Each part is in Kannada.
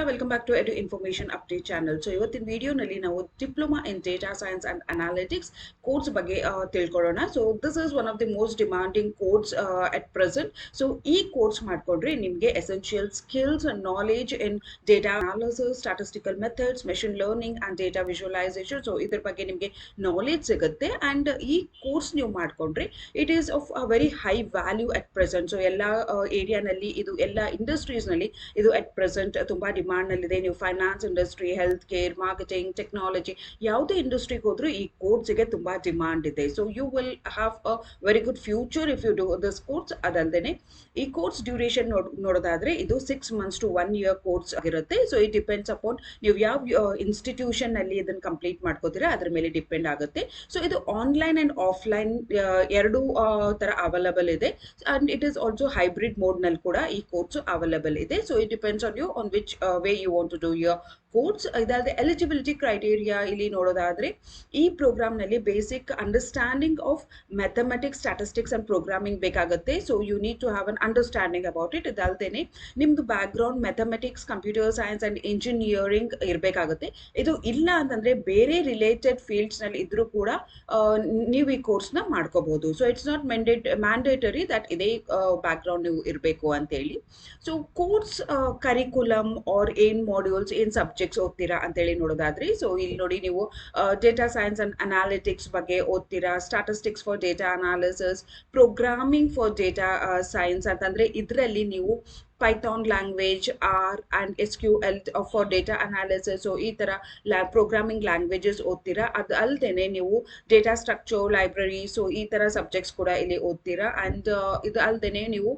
Welcome back to edu information update channel. So ಇವತ್ತಿನ ವಿಡಿಯೋನಲ್ಲಿ ನಾವು diploma in data science and analytics course ಬಗ್ಗೆ ತಿಳ್ಕೊಳ್ಳೋಣ. So this is one of the most demanding course at present. So ಈ ಕೋರ್ಸ್ ಮಾಡ್ಕೊಂಡ್ರೆ ನಿಮಗೆ essential skills and knowledge in data analysis, statistical methods, machine learning and data visualisation. So ಇದ್ರ ಬಗ್ಗೆ ನಿಮಗೆ ನಾಲೆಜ್ ಸಿಗುತ್ತೆ. ಅಂಡ್ ಈ ಕೋರ್ಸ್ ನೀವು ಮಾಡ್ಕೊಂಡ್ರೆ it is of a very high value at present. So ಎಲ್ಲ ಏರಿಯಾನಲ್ಲಿ ಇದು ಎಲ್ಲ ಇಂಡಸ್ಟ್ರೀಸ್ನಲ್ಲಿ ಇದು ಅಟ್ ಪ್ರೆಸೆಂಟ್ ತುಂಬಾ ಡಿಮಾಂಡ್ ನಲ್ಲಿದೆ. ನೀವು finance industry, health care, marketing, technology ಯಾವುದೇ ಇಂಡಸ್ಟ್ರಿಗೆ ಹೋದ್ರೂ ಈ ಕೋರ್ಸ್ಗೆ ತುಂಬಾ ಡಿಮಾಂಡ್ ಇದೆ. So you will have a very good future if you do this course. ಅದಲ್ಲದೆ ಈ ಕೋರ್ಸ್ ಡ್ಯೂರೇಷನ್ ನೋಡೋದಾದ್ರೆ ಇದು 6 months to 1 year ಕೋರ್ಸ್ ಆಗಿರುತ್ತೆ. ಸೊ ಇಟ್ ಡಿಪೆಂಡ್ಸ್ ಅಪಾನ್ ನೀವು ಯಾವ ಇನ್ಸ್ಟಿಟ್ಯೂಷನ್ ನಲ್ಲಿ ಇದನ್ನ ಕಂಪ್ಲೀಟ್ ಮಾಡ್ಕೋತೀರಾ ಅದ್ರ ಮೇಲೆ ಡಿಪೆಂಡ್ ಆಗುತ್ತೆ. ಸೊ ಇದು ಆನ್ಲೈನ್ ಅಂಡ್ ಆಫ್ಲೈನ್ ಎರಡು ತರ ಅವೈಲಬಲ್ ಇದೆ. And it is also hybrid mode ನಲ್ಲಿ ಕೂಡ ಈ ಕೋರ್ಸ್ ಅವೈಲಬಲ್ ಇದೆ. So it depends on you on which way you want to do your course. ಇದಲ್ಲದೆ ಎಲಿಜಿಬಿಲಿಟಿ ಕ್ರೈಟೀರಿಯಾ ಇಲ್ಲಿ ನೋಡೋದಾದ್ರೆ ಈ ಪ್ರೋಗ್ರಾಮ್ ನಲ್ಲಿ basic understanding of mathematics, statistics and programming ಬೇಕಾಗುತ್ತೆ. So you need to have an understanding about it. ಇದಲ್ದೇನೆ ನಿಮ್ದು background mathematics, computer science and engineering ಇರಬೇಕಾಗುತ್ತೆ. ಇದು ಇಲ್ಲ ಅಂತಂದ್ರೆ ಬೇರೆ ರಿಲೇಟೆಡ್ ಫೀಲ್ಡ್ಸ್ ನಲ್ಲಿ ಇದ್ರೂ ಕೂಡ ನೀವು ಈ ಕೋರ್ಸ್ ನ ಮಾಡ್ಕೋಬಹುದು. So it's not mandatory that ಇದೇ ಬ್ಯಾಕ್ ಗ್ರೌಂಡ್ ನೀವು ಇರಬೇಕು ಅಂತ ಹೇಳಿ. ಸೊ ಕೋರ್ಸ್ ಕರಿಕ್ಯುಲಮ್ ಆರ್ ಏನ್ ಮಾಡ್ಯೂಲ್ಸ್, ಏನ್ ಸಬ್ಜೆಕ್ಟ್ಸ್ ಓದ್ತೀರಾ ಅಂತೇಳಿ ನೋಡೋದಾದ್ರೆ, ಸೊ ಇಲ್ಲಿ ನೋಡಿ ನೀವು ಡೇಟಾ ಸೈನ್ಸ್ ಅಂಡ್ ಅನಾಲಿಟಿಕ್ಸ್ ಬಗ್ಗೆ ಓದ್ತೀರಾ, statistics for data analysis, programming for data science ಅಂತಂದ್ರೆ ಇದರಲ್ಲಿ ನೀವು Python language, R and SQL for data analysis. So ಈ ತರ ಪ್ರೋಗ್ರಾಮಿಂಗ್ ಲ್ಯಾಂಗ್ವೇಜಸ್ ಓದ್ತೀರಾ. ಅದು ಅಲ್ಲದೆ ನೀವು ಡೇಟಾ ಸ್ಟ್ರಕ್ಚರ್, ಲೈಬ್ರರಿ, ಸೊ ಈ ತರ ಸಬ್ಜೆಕ್ಟ್ಸ್ ಕೂಡ ಇಲ್ಲಿ ಓದ್ತೀರಾ. ಅಂಡ್ ಇದು ಅಲ್ಲದೆ ನೀವು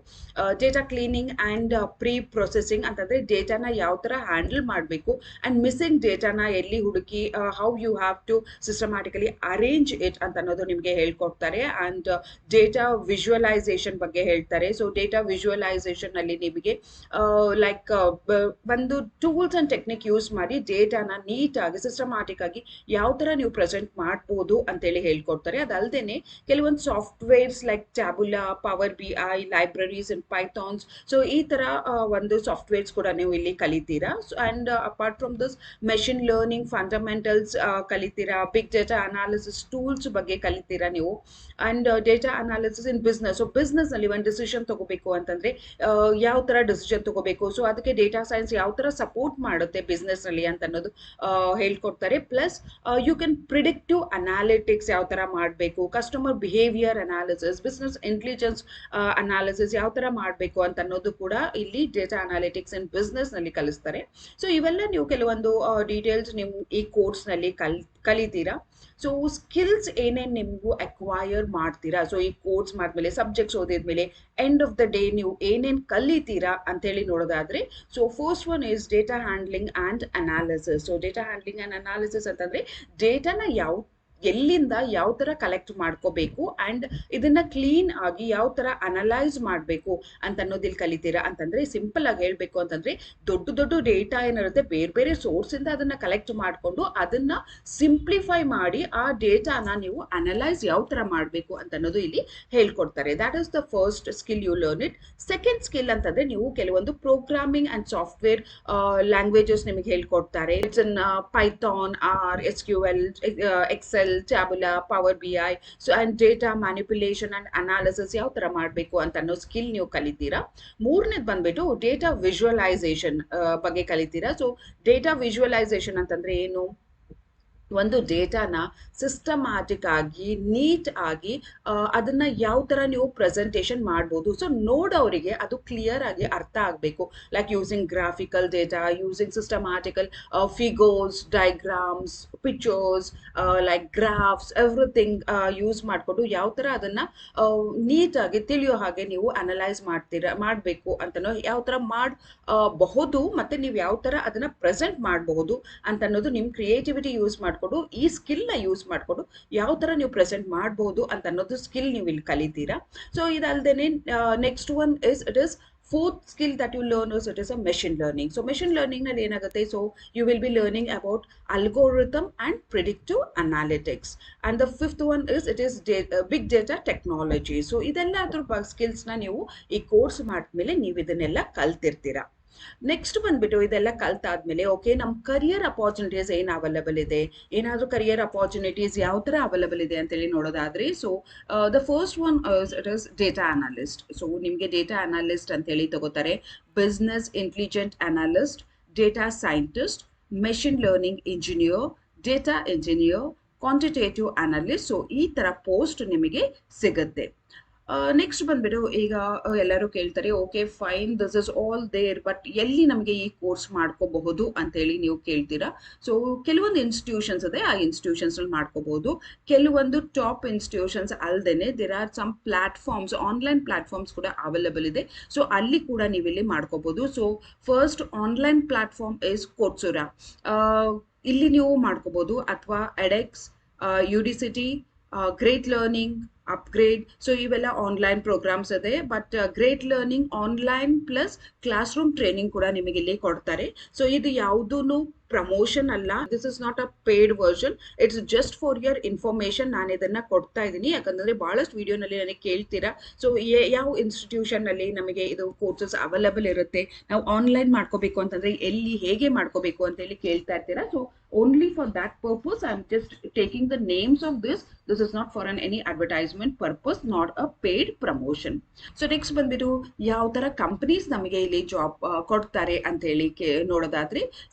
data cleaning and pre processing ಅಂತಂದ್ರೆ ಡೇಟಾನ ಯಾವ ತರ ಹ್ಯಾಂಡಲ್ ಮಾಡಬೇಕು ಅಂಡ್ ಮಿಸ್ಸಿಂಗ್ ಡೇಟಾನ ಎಲ್ಲಿ ಹುಡುಕಿ how you have to systematically arrange it ಅಂತ ಅನ್ನೋದು ನಿಮಗೆ ಹೇಳ್ಕೊಡ್ತಾರೆ. ಅಂಡ್ ಡೇಟಾ ವಿಜುವಲೈಸೇಷನ್ ಬಗ್ಗೆ ಹೇಳ್ತಾರೆ. ಸೊ ಡೇಟಾ ವಿಜುವಲೈಸೇಷನ್ ಅಲ್ಲಿ ನಿಮಗೆ ಲೈಕ್ ಒಂದು ಟೂಲ್ಸ್ ಅಂಡ್ ಟೆಕ್ನಿಕ್ ಯೂಸ್ ಮಾಡಿ ಡೇಟಾನ ನೀಟಾಗಿ ಸಿಸ್ಟಮ್ಯಾಟಿಕ್ ಆಗಿ ಯಾವ ತರ ನೀವು ಪ್ರೆಸೆಂಟ್ ಮಾಡ್ಬೋದು ಅಂತೇಳಿ ಹೇಳ್ಕೊಡ್ತಾರೆ. ಅದಲ್ದೇನೆ ಕೆಲವೊಂದು softwares like Tableau, power BI, libraries and Pythons, so ಈ ತರ ಒಂದು ಸಾಫ್ಟ್ವೇರ್ಸ್ ಕೂಡ ನೀವು ಇಲ್ಲಿ ಕಲಿತೀರಾ. And apart from this machine learning fundamentals ಕಲಿತೀರಾ, ಬಿಗ್ ಡೇಟಾ ಅನಾಲಿಸಿಸ್ ಟೂಲ್ಸ್ ಬಗ್ಗೆ ಕಲಿತೀರಾ ನೀವು. And data analysis in business, so business ನಲ್ಲಿ ಒಂದು ಡಿಸಿಷನ್ ತಗೋಬೇಕು ಅಂತಂದ್ರೆ ಯಾವ ತರ ಡಿಸಿಷನ್ ತಗೋಬೇಕು, ಸೊ ಅದಕ್ಕೆ ಡೇಟಾ ಸೈನ್ಸ್ ಯಾವ ತರ ಸಪೋರ್ಟ್ ಮಾಡುತ್ತೆ ಬಿಸ್ನೆಸ್ ನಲ್ಲಿ ಅಂತ ಅನ್ನೋದು ಹೇಳ್ಕೊಡ್ತಾರೆ. Plus you can predictive analytics ಯಾವ ತರ ಮಾಡಬೇಕು, customer behaviour analysis, business intelligence analysis ಯಾವ ತರ ಮಾಡಬೇಕು ಅಂತ ಅನ್ನೋದು ಕೂಡ ಇಲ್ಲಿ ಡೇಟಾ ಅನಾಲಿಟಿಕ್ಸ್ ಅಂಡ್ ಬಿಸ್ನೆಸ್ ನಲ್ಲಿ ಕಲಿಸ್ತಾರೆ. ಸೊ ಇವೆಲ್ಲ ನೀವು ಕೆಲವೊಂದು ಡೀಟೇಲ್ಸ್ ನೀವು ಈ ಕೋರ್ಸ್ ನಲ್ಲಿ ಕಲಿತೀರಾ. ಸೊ ಸ್ಕಿಲ್ಸ್ ಏನೇನು ನಿಮ್ಗೂ ಅಕ್ವೈರ್ ಮಾಡ್ತೀರಾ, ಸೊ ಈ ಕೋರ್ಸ್ ಮಾಡಿದ್ಮೇಲೆ, ಸಬ್ಜೆಕ್ಟ್ಸ್ ಓದಿದ್ಮೇಲೆ ಎಂಡ್ ಆಫ್ ದ ಡೇ ನೀವು ಏನೇನು ಕಲಿತೀರಾ ಅಂತೇಳಿ ನೋಡೋದಾದ್ರೆ, so first one is data handling and analysis. So data handling and analysis ಅಂತಂದ್ರೆ ಡೇಟಾನ ಎಲ್ಲಿಂದ ಯಾವ ತರ ಕಲೆಕ್ಟ್ ಮಾಡ್ಕೋಬೇಕು ಅಂಡ್ ಇದನ್ನ ಕ್ಲೀನ್ ಆಗಿ ಯಾವ ತರ ಅನಲೈಸ್ ಮಾಡಬೇಕು ಅಂತ ಅನ್ನೋದಿಲ್ಲಿ ಕಲಿತೀರಾ. ಅಂತಂದ್ರೆ ಸಿಂಪಲ್ ಆಗಿ ಹೇಳ್ಬೇಕು ಅಂತಂದ್ರೆ ದೊಡ್ಡ ದೊಡ್ಡ ಡೇಟಾ ಏನಿರುತ್ತೆ ಬೇರೆ ಬೇರೆ ಸೋರ್ಸ್ ಇಂದ ಅದನ್ನ ಕಲೆಕ್ಟ್ ಮಾಡ್ಕೊಂಡು ಅದನ್ನ ಸಿಂಪ್ಲಿಫೈ ಮಾಡಿ ಆ ಡೇಟಾನ ನೀವು ಅನಲೈಸ್ ಯಾವ ತರ ಮಾಡಬೇಕು ಅಂತ ಅನ್ನೋದು ಇಲ್ಲಿ ಹೇಳ್ಕೊಡ್ತಾರೆ. That is the first skill you learn it. Second skill ಅಂತಂದ್ರೆ ನೀವು ಕೆಲವೊಂದು ಪ್ರೋಗ್ರಾಮಿಂಗ್ ಅಂಡ್ ಸಾಫ್ಟ್ವೇರ್ ಲ್ಯಾಂಗ್ವೇಜಸ್ ನಿಮಗೆ ಹೇಳ್ಕೊಡ್ತಾರೆ. It's in Python, R, SQL, Excel, Tableau, power BI, so and data manipulation and analysis ಯಾವ ತರ ಮಾಡಬೇಕು ಅಂತ ಅನ್ನೋ ಸ್ಕಿಲ್ ನೀವು ಕಲಿತೀರಾ. ಮೂರನೇದು ಬಂದ್ಬಿಟ್ಟು ಡೇಟಾ ವಿಜುವಲೈಸೇಷನ್ ಬಗ್ಗೆ ಕಲಿತೀರಾ. ಸೊ ಡೇಟಾ ವಿಜುವಲೈಸೇಷನ್ ಅಂತಂದ್ರೆ ಏನು, ಒಂದು ಡೇಟಾನ ಸಿಸ್ಟಮ್ಯಾಟಿಕ್ ಆಗಿ ನೀಟ್ ಆಗಿ ಅದನ್ನ ಯಾವ ತರ ನೀವು ಪ್ರೆಸೆಂಟೇಷನ್ ಮಾಡ್ಬೋದು. ಸೊ ನೋಡೋರಿಗೆ ಅದು ಕ್ಲಿಯರ್ ಆಗಿ ಅರ್ಥ ಆಗಬೇಕು. Like using graphical data, using systematical figures, diagrams, pictures, like graphs, everything use ಮಾಡಿಕೊಂಡು ಯಾವ ತರ ಅದನ್ನ ನೀಟಾಗಿ ತಿಳಿಯೋ ಹಾಗೆ ನೀವು ಅನಲೈಸ್ ಮಾಡಬೇಕು ಅಂತನೋ ಯಾವ ತರ ಮಾಡಬಹುದು ಮತ್ತೆ ನೀವು ಯಾವ ತರ ಅದನ್ನ ಪ್ರೆಸೆಂಟ್ ಮಾಡಬಹುದು ಅಂತ ಅನ್ನೋದು ನಿಮ್ ಕ್ರಿಯೇಟಿವಿಟಿ ಯೂಸ್ ಮಾಡ್ಕೊಂಡು ಈ ಸ್ಕಿಲ್ ನ ಯೂಸ್ ಮಾಡ್ಕೊಂಡು ಯಾವ ತರ ನೀವು ಪ್ರೆಸೆಂಟ್ ಮಾಡಬಹುದು ಅಂತ ಅನ್ನೋದು ಸ್ಕಿಲ್ ನೀವು ಇಲ್ಲಿ ಕಲಿತೀರಾ. ಸೊ ಇದಲ್ದೇನೆ next one is it is fourth skill that you learn is it is a machine learning. So machine learning ನಲ್ಲಿ ಏನಾಗುತ್ತೆ, so you will be learning about algorithm and predictive analytics. And the fifth one is it is big data technology. So ಇದೆಲ್ಲ ಅದ್ರ ಸ್ಕಿಲ್ಸ್ ನ ನೀವು ಈ ಕೋರ್ಸ್ ಮಾಡಿದ್ಮೇಲೆ ನೀವು ಇದನ್ನೆಲ್ಲ ಕಲ್ತಿರ್ತೀರಾ. ನೆಕ್ಸ್ಟ್ ಬಂದ್ಬಿಟ್ಟು ಇದೆಲ್ಲ ಕಲ್ತಾದ್ಮೇಲೆ ಓಕೆ ನಮ್ಮ ಕರಿಯರ್ ಅಪಾರ್ಚುನಿಟೀಸ್ ಏನು ಅವೈಲಬಲ್ ಇದೆ, ಏನಾದರೂ ಕರಿಯರ್ ಅಪಾರ್ಚುನಿಟೀಸ್ ಯಾವ ಥರ ಅವೈಲಬಲ್ ಇದೆ ಅಂತೇಳಿ ನೋಡೋದಾದ್ರೆ, so the first one it is data analyst. So ನಿಮಗೆ ಡೇಟಾ ಅನಾಲಿಸ್ಟ್ ಅಂತೇಳಿ ತಗೋತಾರೆ, business intelligent analyst, data scientist, machine learning engineer, data engineer, quantitative analyst. So ಈ ಥರ ಪೋಸ್ಟ್ ನಿಮಗೆ ಸಿಗುತ್ತೆ. ನೆಕ್ಸ್ಟ್ ಬಂದ್ಬಿಟ್ಟು ಈಗ ಎಲ್ಲರೂ ಕೇಳ್ತಾರೆ okay fine this is all there, but ಎಲ್ಲಿ ನಮಗೆ ಈ ಕೋರ್ಸ್ ಮಾಡ್ಕೋಬಹುದು ಅಂತೇಳಿ ನೀವು ಕೇಳ್ತೀರಾ. ಸೊ ಕೆಲವೊಂದು ಇನ್ಸ್ಟಿಟ್ಯೂಷನ್ಸ್ ಇದೆ, ಆ ಇನ್ಸ್ಟಿಟ್ಯೂಷನ್ಸ್ ಮಾಡ್ಕೋಬಹುದು. ಕೆಲವೊಂದು ಟಾಪ್ ಇನ್ಸ್ಟಿಟ್ಯೂಷನ್ಸ್ ಅಲ್ಲದೇನೆ there are some platforms, online platforms ಕೂಡ ಅವೈಲಬಲ್ ಇದೆ. ಸೊ ಅಲ್ಲಿ ಕೂಡ ನೀವು ಇಲ್ಲಿ ಮಾಡ್ಕೋಬಹುದು. So first online platform is Coursera. ಇಲ್ಲಿ ನೀವು ಮಾಡ್ಕೋಬಹುದು, ಅಥವಾ edX, Udacity, Great Learning, upGrad. So ಇವೆಲ್ಲ ಆನ್ಲೈನ್ ಪ್ರೋಗ್ರಾಮ್ಸ್ ಇದೆ, but Great Learning online plus classroom training ಕೂಡ ನಿಮಗೆ ಇಲ್ಲಿ ಕೊಡ್ತಾರೆ. ಸೊ ಇದು ಯಾವುದೂ ಪ್ರಮೋಷನ್ ಅಲ್ಲ, this is not a paid version, it's just for your information. ನಾನು ಇದನ್ನ ಕೊಡ್ತಾ ಇದ್ದೀನಿ ಯಾಕಂದ್ರೆ ಬಹಳಷ್ಟು ವಿಡಿಯೋನಲ್ಲಿ ನನಗೆ ಕೇಳ್ತೀರಾ, ಸೊ ಯಾವ ಇನ್ಸ್ಟಿಟ್ಯೂಷನ್ ಅಲ್ಲಿ ನಮಗೆ ಇದು ಕೋರ್ಸಸ್ ಅವೈಲಬಲ್ ಇರುತ್ತೆ, ನಾವು ಆನ್ಲೈನ್ ಮಾಡ್ಕೋಬೇಕು ಅಂತಂದ್ರೆ ಎಲ್ಲಿ ಹೇಗೆ ಮಾಡ್ಕೋಬೇಕು ಅಂತ ಹೇಳಿ ಕೇಳ್ತಾ ಇರ್ತೀರಾ. So only for that purpose I'm just taking the names of this is not for any advertisement purpose, not a paid promotion. So next ಬಂದ್ಬಿಟ್ಟು ಯಾವ ತರ ಕಂಪನೀಸ್ ನಮಗೆ ಇಲ್ಲಿ ಜಾಬ್ ಕೊಡ್ತಾರೆ ಅಂತ ಹೇಳಿ ನೋಡೋದಾದ್ರೆ,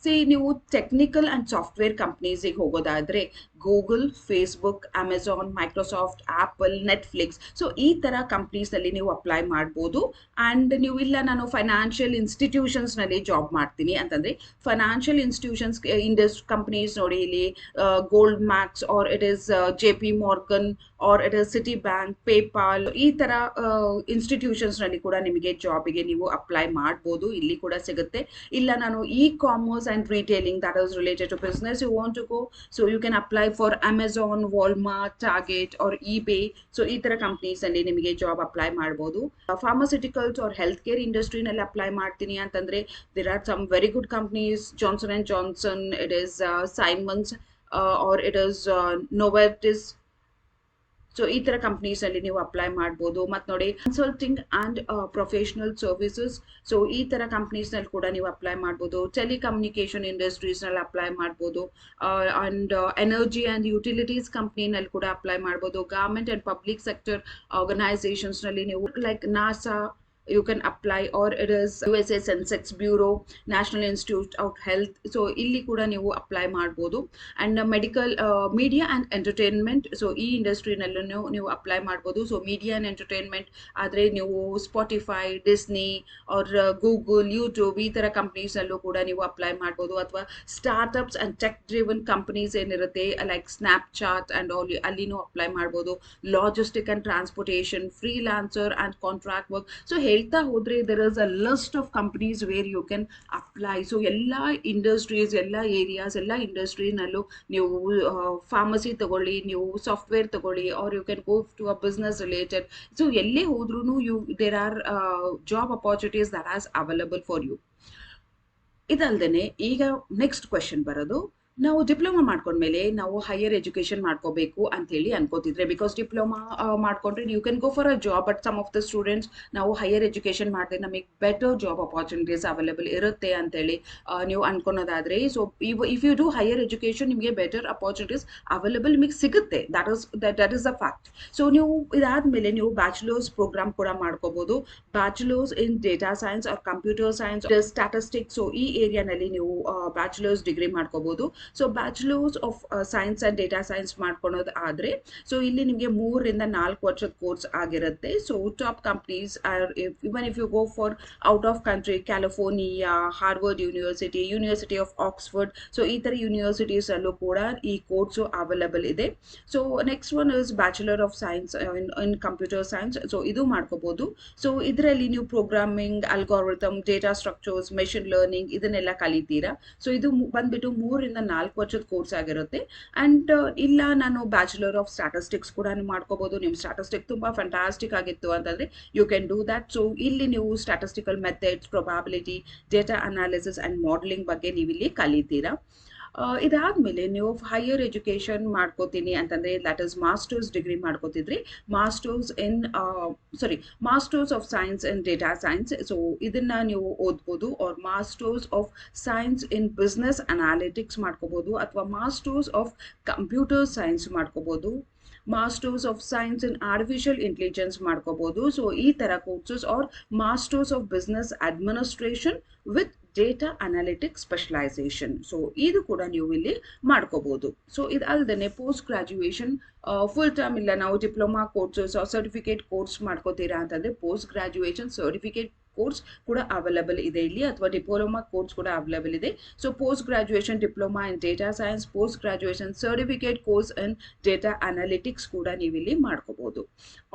ನೀವು ಟೆಕ್ನಿಕಲ್ ಅಂಡ್ ಸಾಫ್ಟ್ವೇರ್ ಕಂಪನೀಸಿಗೆ ಹೋಗೋದಾದ್ರೆ Google, Facebook, Amazon, Microsoft, apple, Netflix. So ಈ ತರ ಕಂಪ್ನೀಸ್ ನಲ್ಲಿ ನೀವು ಅಪ್ಲೈ ಮಾಡ್ಬೋದು. ಅಂಡ್ ನೀವು ಇಲ್ಲ ನಾನು ಫೈನಾನ್ಷಿಯಲ್ ಇನ್ಸ್ಟಿಟ್ಯೂಷನ್ಸ್ ನಲ್ಲಿ ಜಾಬ್ ಮಾಡ್ತೀನಿ ಅಂತಂದ್ರೆ, ಫೈನಾನ್ಷಿಯಲ್ ಇನ್ಸ್ಟಿಟ್ಯೂಷನ್ಸ್ ಕಂಪನೀಸ್ ನೋಡಿ ಇಲ್ಲಿ ಗೋಲ್ಡ್ ಮ್ಯಾಕ್ಸ್, or it is J P Morgan, or it is Citibank, PayPal, ಈ ತರ ಇನ್ಸ್ಟಿಟ್ಯೂಷನ್ಸ್ ನಲ್ಲಿ ಕೂಡ ನಿಮಗೆ ಜಾಬಿಗೆ ನೀವು ಅಪ್ಲೈ ಮಾಡ್ಬೋದು, ಇಲ್ಲಿ ಕೂಡ ಸಿಗುತ್ತೆ. ಇಲ್ಲ ನಾನು e commerce and retailing, that is related to business you want to go, so you can apply for Amazon, Walmart, Target or eBay. So ಈ ತರ ಕಂಪನೀಸ್ ಅಲ್ಲಿ ನಿಮಗೆ ಜಾಬ್ ಅಪ್ಲೈ ಮಾಡಬಹುದು. ಫಾರ್ಮಸ್ಯೂಟಿಕಲ್ಸ್ ಆರ್ ಹೆಲ್ತ್ ಕೇರ್ ಇಂಡಸ್ಟ್ರಿನಲ್ಲಿ ಅಪ್ಲೈ ಮಾಡ್ತೀನಿ ಅಂತಂದ್ರೆ there are some very good companies, Johnson and Johnson, it is Siemens, or it is Novartis. So ಈ ತರ ಕಂಪನೀಸ್ ಅಲ್ಲಿ ನೀವು ಅಪ್ಲೈ ಮಾಡ್ಬೋದು. ಮತ್ತೆ ನೋಡಿ consulting and professional services, so ಈ ತರ ಕಂಪನೀಸ್ ನಲ್ಲಿ ಕೂಡ ನೀವು ಅಪ್ಲೈ ಮಾಡ್ಬೋದು. ಟೆಲಿಕಮ್ಯುನಿಕೇಶನ್ ಇಂಡಸ್ಟ್ರೀಸ್ ನಲ್ಲಿ ಅಪ್ಲೈ ಮಾಡ್ಬೋದು. ಅಂಡ್ ಎನರ್ಜಿ ಅಂಡ್ ಯುಟಿಲಿಟೀಸ್ ಕಂಪನಿನಲ್ಲಿ ಕೂಡ ಅಪ್ಲೈ ಮಾಡ್ಬೋದು. Government and public sector organisations ನಲ್ಲಿ ನೀವು like NASA you can apply, or it is USA Sensex Bureau, National Institute of Health. So ಇಲ್ಲಿ ಕೂಡ ನೀವು ಅಪ್ಲೈ ಮಾಡ್ಬೋದು. And medical, media and entertainment, so ಈ ಇಂಡಸ್ಟ್ರಿನಲ್ಲೂ ನೀವು ಅಪ್ಲೈ ಮಾಡ್ಬೋದು. ಸೊ ಮೀಡಿಯಾ ಅಂಡ್ ಎಂಟರ್ಟೈನ್ಮೆಂಟ್ ಆದರೆ ನೀವು Spotify, Disney R Google, YouTube ಈ ಥರ ಕಂಪ್ನೀಸಲ್ಲೂ ಕೂಡ ನೀವು ಅಪ್ಲೈ ಮಾಡ್ಬೋದು. ಅಥವಾ startups and tech driven companies ಏನಿರುತ್ತೆ ಲೈಕ್ ಸ್ನ್ಯಾಪ್ಚಾಟ್ ಅಂಡ್ ಆಲ್, ಅಲ್ಲಿನೂ ಅಪ್ಲೈ ಮಾಡ್ಬೋದು. Logistic and transportation, freelancer and contract work. So ಹೇಳ್ತಾ ಹೋದ್ರೆ there is a list of companies where you can apply. So ಎಲ್ಲ ಇಂಡಸ್ಟ್ರೀಸ್, ಎಲ್ಲ ಏರಿಯಾಸ್, ಎಲ್ಲ ಇಂಡಸ್ಟ್ರಿನಲ್ಲೂ ನೀವು ಫಾರ್ಮಸಿ ತಗೊಳ್ಳಿ, ನೀವು ಸಾಫ್ಟ್ವೇರ್ ತಗೊಳ್ಳಿ, or you can go to a business related. So ಎಲ್ಲೇ ಹೋದ್ರೂ there are job opportunities that as available for you. ಇದಲ್ದೇನೆ ಈಗ ನೆಕ್ಸ್ಟ್ ಕ್ವೆಶನ್ ಬರೋದು, ನಾವು ಡಿಪ್ಲೊಮಾ ಮಾಡ್ಕೊಂಡ್ಮೇಲೆ ನಾವು ಹೈಯರ್ ಎಜುಕೇಶನ್ ಮಾಡ್ಕೋಬೇಕು ಅಂತ ಹೇಳಿ ಅನ್ಕೋತಿದ್ರೆ, ಬಿಕಾಸ್ ಡಿಪ್ಲೊಮಾ ಮಾಡ್ಕೊಂಡ್ರೆ you can go for a job. But some of the students ನಾವು ಹೈಯರ್ ಎಜುಕೇಶನ್ ಮಾಡಿದ್ರೆ ನಮಗೆ ಬೆಟರ್ ಜಾಬ್ ಅಪಾರ್ಚುನಿಟೀಸ್ ಅವೈಲೇಬಲ್ ಇರುತ್ತೆ ಅಂತೇಳಿ ನೀವು ಅನ್ಕೊಳೋದಾದ್ರೆ, so if you do higher education ನಿಮಗೆ ಬೆಟರ್ ಅಪಾರ್ಚುನಿಟೀಸ್ ಅವೈಲೇಬಲ್ ನಿಮಗೆ ಸಿಗುತ್ತೆ. That is a fact. So ನೀವು ಇದಾದ್ಮೇಲೆ ನೀವು ಬ್ಯಾಚುಲರ್ಸ್ ಪ್ರೋಗ್ರಾಮ್ ಕೂಡ ಮಾಡ್ಕೋಬಹುದು. Bachelors in data science or computer science, statistics, so ಈ ಏರಿಯಾನಲ್ಲಿ ನೀವು ಬ್ಯಾಚುಲರ್ಸ್ ಡಿಗ್ರಿ ಮಾಡ್ಕೋಬಹುದು. So bachelors of science and data science ಮಾಡ್ಕೊಳೋದು ಆದ್ರೆ, ಸೊ ಇಲ್ಲಿ ನಿಮಗೆ 3 ರಿಂದ 4 ವರ್ಷದ ಕೋರ್ಸ್ ಆಗಿರುತ್ತೆ. So top companies are, even if you go for out of country, California, Harvard University, University of Oxford, so ಈ ತರ ಯೂನಿವರ್ಸಿಟೀಸ್ ಅಲ್ಲೂ ಕೂಡ ಈ ಕೋರ್ಸ್ ಅವೈಲಬಲ್ ಇದೆ. So next one is bachelor of science in computer science. So ಇದು ಮಾಡ್ಕೋಬಹುದು. ಸೊ ಇದರಲ್ಲಿ ನೀವು programming, algorithm, data structures, machine learning ಇದನ್ನೆಲ್ಲ ಕಲಿತೀರಾ. ಸೊ ಇದು ಬಂದ್ಬಿಟ್ಟು 3 ರಿಂದ 4 ವರ್ಷದ ಕೋರ್ಸ್ ಆಗಿರುತ್ತೆ. ಅಂಡ್ ಇಲ್ಲ ನಾನು ಬ್ಯಾಚುಲರ್ ಆಫ್ ಸ್ಟ್ಯಾಟಿಸ್ಟಿಕ್ಸ್ ಕೂಡ ಮಾಡ್ಕೋಬಹುದು. ನಿಮ್ಮ ಸ್ಟ್ಯಾಟಿಸ್ಟಿಕ್ ತುಂಬಾ ಫ್ಯಾಂಟಾಸ್ಟಿಕ್ ಆಗಿತ್ತು ಅಂತಂದ್ರೆ you can do that. So ಇಲ್ಲಿ ನೀವು statistical methods, probability, data analysis and modelling ಬಗ್ಗೆ ನೀವು ಇಲ್ಲಿ ಕಲಿತೀರಾ. ಇದಾದ್ಮೇಲೆ ನೀವು ಹೈಯರ್ ಎಜುಕೇಶನ್ ಮಾಡ್ಕೋತೀನಿ ಅಂತಂದ್ರೆ ದಟ್ ಇಸ್ ಮಾಸ್ಟರ್ಸ್ ಡಿಗ್ರಿ ಮಾಡ್ಕೋತಿದ್ರಿ, masters in masters of science in data science. So ಇದನ್ನ ನೀವು ಓದ್ಬೋದು, or masters of science in business analytics ಮಾಡ್ಕೋಬಹುದು, ಅಥವಾ ಮಾಸ್ಟರ್ಸ್ ಆಫ್ ಕಂಪ್ಯೂಟರ್ ಸೈನ್ಸ್ ಮಾಡ್ಕೋಬಹುದು, masters of science in artificial intelligence ಮಾಡ್ಕೋಬಹುದು. ಸೊ ಈ ತರ courses, or masters of business administration with data analytics specialisation. So ಇದು ಕೂಡ ನೀವು ಇಲ್ಲಿ ಮಾಡ್ಕೋಬಹುದು. ಸೊ ಇದು ಅಲ್ಲದೆ ಪೋಸ್ಟ್ ಗ್ರಾಜುಯೇಷನ್ ಫುಲ್ ಟರ್ಮ್ ಇಲ್ಲ, ನಾವು ಡಿಪ್ಲೊಮಾ ಕೋರ್ಸಸ್ ಸರ್ಟಿಫಿಕೇಟ್ ಕೋರ್ಸ್ ಮಾಡ್ಕೋತೀರಾ ಅಂತಂದ್ರೆ ಪೋಸ್ಟ್ ಗ್ರಾಜುಯೇಷನ್ ಸರ್ಟಿಫಿಕೇಟ್ ಕೋರ್ಸ್ ಕೂಡ ಅವೈಲೇಬಲ್ ಇದೆ ಇಲ್ಲಿ, ಅಥವಾ ಡಿಪ್ಲೊಮಾ ಕೋರ್ಸ್ ಕೂಡ ಅವೈಲೇಬಲ್ ಇದೆ. So post graduation diploma in data science, post graduation certificate course in data analytics ಕೂಡ ನೀವು ಇಲ್ಲಿ ಮಾಡ್ಕೋಬಹುದು.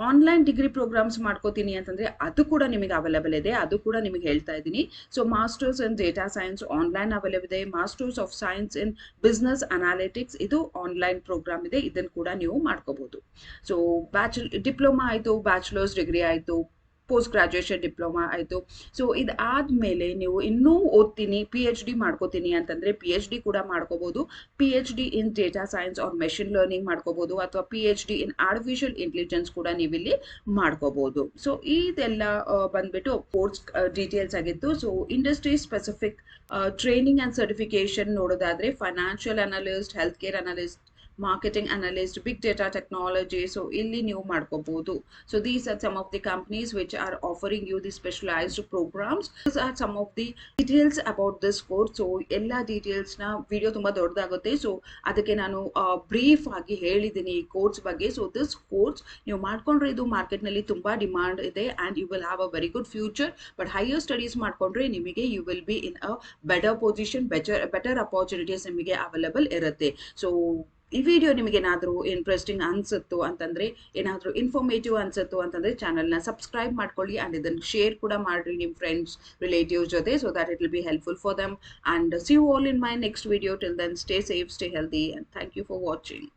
ಆನ್ಲೈನ್ ಡಿಗ್ರಿ ಪ್ರೋಗ್ರಾಮ್ಸ್ ಮಾಡ್ಕೋತೀನಿ ಅಂತಂದ್ರೆ ಅದು ಕೂಡ ನಿಮಗೆ ಅವೈಲೇಬಲ್ ಇದೆ, ಅದು ಕೂಡ ನಿಮಗೆ ಹೇಳ್ತಾ ಇದ್ದೀನಿ. So masters in data science online available ಇದೆ, masters of science in business analytics ಇದು ಆನ್ಲೈನ್ ಪ್ರೋಗ್ರಾಮ್ ಇದೆ, ಇದನ್ನು ಕೂಡ ನೀವು ಮಾಡ್ಕೋಬಹುದು. ಸೊ ಡಿಪ್ಲೊಮಾ ಆಯಿತು, ಬ್ಯಾಚುಲರ್ಸ್ ಡಿಗ್ರಿ ಆಯಿತು, ಪೋಸ್ಟ್ ಗ್ರಾಜುಯೇಷನ್ ಡಿಪ್ಲೊಮಾ ಆಯಿತು. ಸೊ ಇದಾದ್ಮೇಲೆ ನೀವು ಇನ್ನೂ ಓದ್ತೀನಿ, ಪಿ ಎಚ್ ಡಿ ಮಾಡ್ಕೋತೀನಿ ಅಂತಂದ್ರೆ ಪಿ ಎಚ್ ಡಿ ಕೂಡ ಮಾಡ್ಕೋಬಹುದು. P H D in data science or machine learning ಮಾಡ್ಕೋಬಹುದು, ಅಥವಾ P H D in artificial intelligence ಕೂಡ ನೀವಿಲ್ಲಿ ಮಾಡ್ಕೋಬಹುದು. ಸೊ ಇದೆಲ್ಲ ಬಂದ್ಬಿಟ್ಟು ಕೋರ್ಸ್ ಡೀಟೇಲ್ಸ್ ಆಗಿತ್ತು. So industry specific training and certification ನೋಡೋದಾದ್ರೆ financial analyst, health care analyst, marketing analyst, big data technology. So ಇಲ್ಲಿ ನೀವು ಮಾಡ್ಕೋಬಹುದು. So these are some of the companies which are offering you the specialized programs. These are some of the details about this course. So ಎಲ್ಲ ಡೀಟೇಲ್ಸ್ ನ ವಿಡಿಯೋ ತುಂಬಾ ದೊಡ್ಡದಾಗುತ್ತೆ, ಸೊ ಅದಕ್ಕೆ ನಾನು ಬ್ರೀಫ್ ಆಗಿ ಹೇಳಿದ್ದೀನಿ ಈ ಕೋರ್ಸ್ ಬಗ್ಗೆ. ಸೊ ದಿಸ್ ಕೋರ್ಸ್ ನೀವು ಮಾಡ್ಕೊಂಡ್ರೆ ಇದು ಮಾರ್ಕೆಟ್ ನಲ್ಲಿ ತುಂಬಾ ಡಿಮಾಂಡ್ ಇದೆ and you will have a very good future. But higher studies ಮಾಡ್ಕೊಂಡ್ರೆ ನಿಮಗೆ you will be in a better position, better opportunities ನಿಮಗೆ ಅವೈಲೇಬಲ್ ಇರುತ್ತೆ. ಸೊ ಈ ವಿಡಿಯೋ ನಿಮಗೆ ಏನಾದರೂ ಇಂಟ್ರೆಸ್ಟಿಂಗ್ ಅನ್ಸುತ್ತೋ ಅಂತಂದ್ರೆ, ಏನಾದರೂ ಇನ್ಫಾರ್ಮೇಟಿವ್ ಅನ್ಸುತ್ತೋ ಅಂತಂದ್ರೆ ಚಾನಲ್ನ ಸಬ್ಸ್ಕ್ರೈಬ್ ಮಾಡ್ಕೊಳ್ಳಿ ಅಂಡ್ ಇದನ್ನು ಶೇರ್ ಕೂಡ ಮಾಡ್ರಿ ನಿಮ್ಮ ಫ್ರೆಂಡ್ಸ್ ರಿಲೇಟಿವ್ಸ್ ಜೊತೆ, so that it will be helpful for them. And see you all in my next video. Till then stay safe, stay healthy, and thank you for watching.